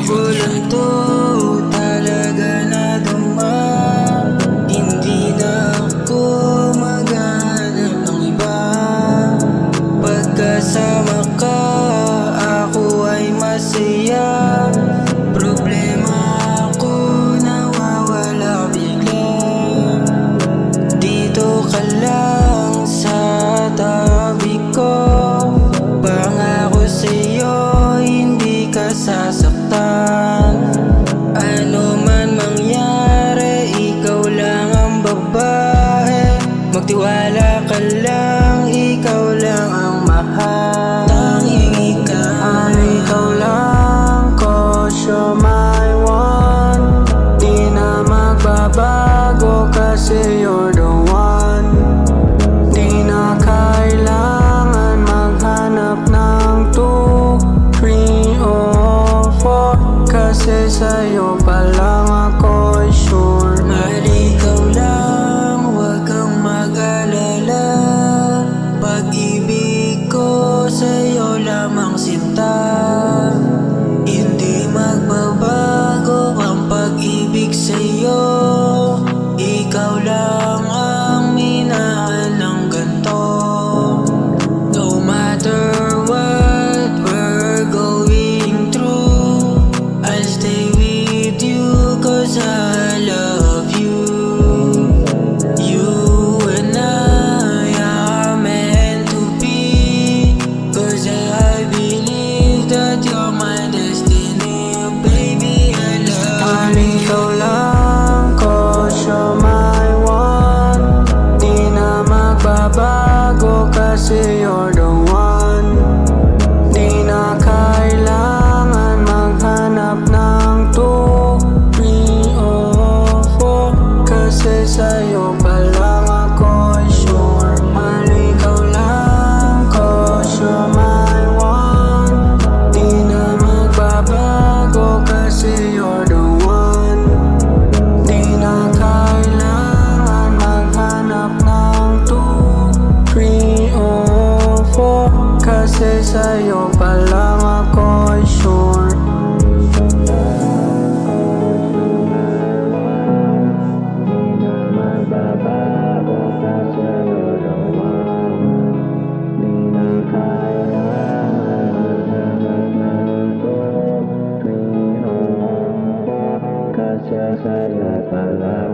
ko lang to talaga nadama. Hindi na ako maghanap ng iba. Pagkasama ka, ako ay masaya. Problema ako nawawala bigla. Dito ka lang sa tabi ko. Pangako sa'yo, hindi ka sasaktan. Ano man mangyari, ikaw lang ang babae. Magtiwala ka lang, ikaw lang ang mahal. Tanging ikaw lang, 'cause you're my one. Di na magbabago kasi you're the one. Di na kailangan maghanap ng 2, 3 or 4, kasi sa'yo pa lang ako'y sure. Mahal, ikaw lang, huwag kang mag-alala. Pag-ibig ko sa'yo lamang sinta. Hindi magbabago ang pag-ibig sa'yo. Ikaw lang ang minahal ng ganto. No matter what we're going through, I'll stay with you 'cause I love you. You and I are meant to be, 'cause I believe that you're my destiny. Baby, I love you. Ikaw lang, 'cause you're my one. Di na magbabago kasi you're the one. Di na kailangan maghanap ng 2, 3 or 4, kasi sa'yo pa lang ako'y sure. Mahal, ikaw lang, 'cause you're my one. Di na magbabago kasi you're the one. Di na kailangan maghanap ng 2, 3 or 4, kasi sa'yo pa lang ako'y sure. Magbabago kasi you're the one. Di na kailangan maghanap ng 2, 3 or 4, kasi sa'yo pa lang